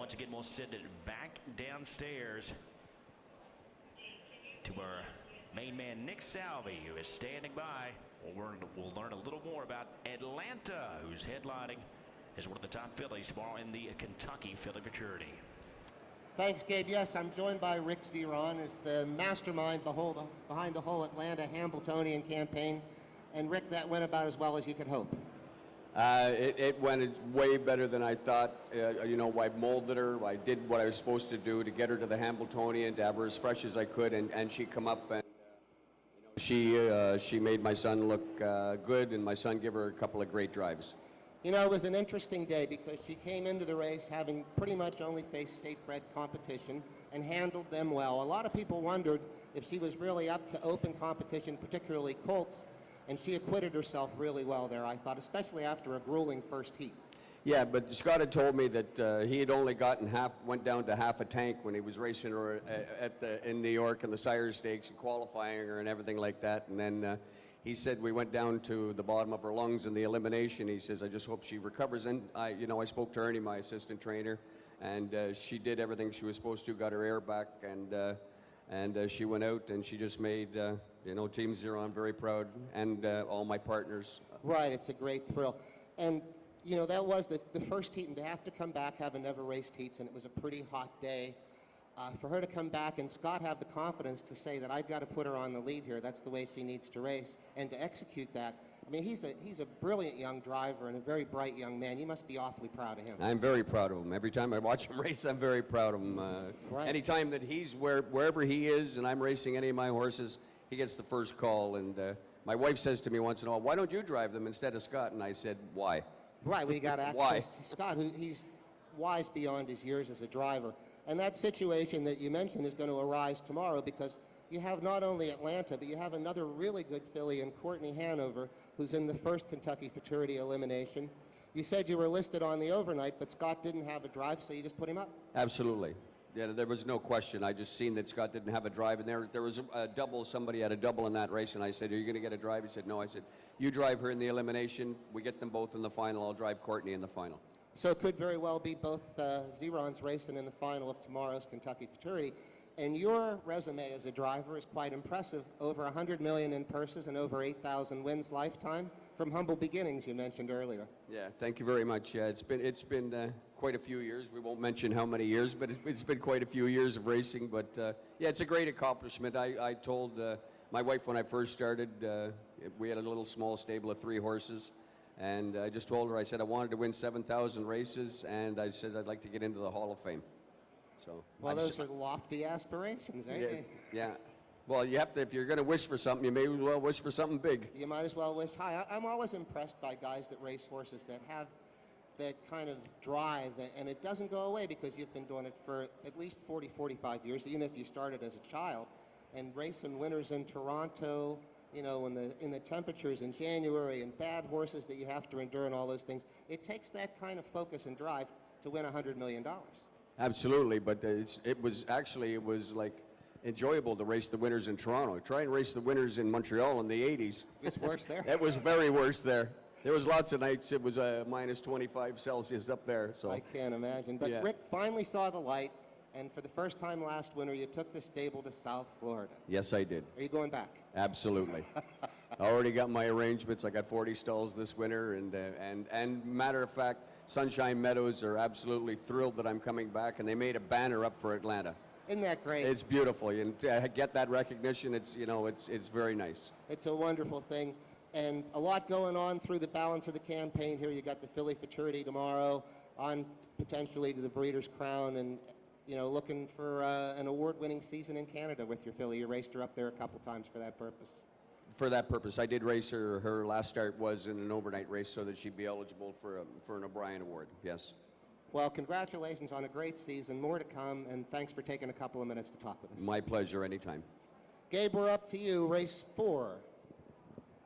once again, we'll send it back downstairs to our main man, Nick Salvi, who is standing by. We'll learn a little more about Atlanta, who's headlining as one of the top fillies tomorrow in the Kentucky Filly Futurity. Thanks, Gabe. Yes, I'm joined by Rick Zeron, as the mastermind behind the whole Atlanta Hambletonian campaign. And Rick, that went about as well as you could hope. It went way better than I thought. You know, I molded her. I did what I was supposed to do to get her to the Hambletonian, to have her as fresh as I could, and she come up and she made my son look good, and my son gave her a couple of great drives. You know, it was an interesting day because she came into the race having pretty much only faced state-bred competition and handled them well. A lot of people wondered if she was really up to open competition, particularly colts, and she acquitted herself really well there, I thought, especially after a grueling first heat. Yeah, but Scott had told me that he had only went down to half a tank when he was racing her in New York in the Sire Stakes and qualifying her and everything like that. And then he said we went down to the bottom of her lungs in the elimination. He says, I just hope she recovers. And I spoke to Ernie, my assistant trainer, and she did everything she was supposed to, got her air back, and she went out and she just made, Team Zeron very proud, and all my partners. Right, it's a great thrill. And that was the first heat, and to have to come back, having never raced heats, and it was a pretty hot day. For her to come back and Scott have the confidence to say that I've got to put her on the lead here, that's the way she needs to race, and to execute that. I mean, he's a brilliant young driver and a very bright young man. You must be awfully proud of him. I'm very proud of him. Every time I watch him race, I'm very proud of him. Right. Anytime that he's wherever he is and I'm racing any of my horses, he gets the first call. And my wife says to me once in a while, why don't you drive them instead of Scott? And I said, why? Right, we got access to Scott, he's wise beyond his years as a driver. And that situation that you mentioned is going to arise tomorrow because you have not only Atlanta, but you have another really good filly in Courtney Hanover, who's in the first Kentucky Futurity elimination. You said you were listed on the overnight, but Scott didn't have a drive, so you just put him up? Absolutely. Yeah, there was no question. I just seen that Scott didn't have a drive, and there was a double. Somebody had a double in that race, and I said, are you going to get a drive? He said, no. I said, you drive her in the elimination. We get them both in the final. I'll drive Courtney in the final. So it could very well be both Zerons racing in the final of tomorrow's Kentucky Futurity. And your resume as a driver is quite impressive. Over $100 million in purses and over 8,000 wins lifetime from humble beginnings you mentioned earlier. Yeah, thank you very much. Yeah, it's been quite a few years. We won't mention how many years, but it's been quite a few years of racing. But yeah, it's a great accomplishment. I told my wife when I first started, we had a little small stable of 3 horses. And I just told her, I said I wanted to win 7,000 races, and I said I'd like to get into the Hall of Fame. So. Well, those are lofty aspirations, aren't they? Yeah. Well, you have to, if you're going to wish for something, you may as well wish for something big. You might as well wish high. I'm always impressed by guys that race horses that have that kind of drive, and it doesn't go away because you've been doing it for at least 40, 45 years, even if you started as a child. And racing winners in Toronto, in the temperatures in January, and bad horses that you have to endure and all those things, it takes that kind of focus and drive to win $100 million. Absolutely, but it was like enjoyable to race the winners in Toronto. Try and race the winners in Montreal in the 80s. It was worse there? It was very worse there. There was lots of nights it was minus 25 Celsius up there. So I can't imagine. But yeah. Rick finally saw the light. And for the first time last winter, you took the stable to South Florida. Yes, I did. Are you going back? Absolutely. I already got my arrangements. I got 40 stalls this winter, and matter of fact, Sunshine Meadows are absolutely thrilled that I'm coming back, and they made a banner up for Atlanta. Isn't that great? It's beautiful. And to get that recognition, it's very nice. It's a wonderful thing, and a lot going on through the balance of the campaign here. You got the Filly Futurity tomorrow, on potentially to the Breeders' Crown, and looking for an award-winning season in Canada with your filly. You raced her up there a couple times for that purpose. For that purpose, I did race her. Her last start was in an overnight race so that she'd be eligible for an O'Brien Award, yes. Well, congratulations on a great season. More to come, and thanks for taking a couple of minutes to talk with us. My pleasure, anytime. Gabe, we're up to you. Race 4.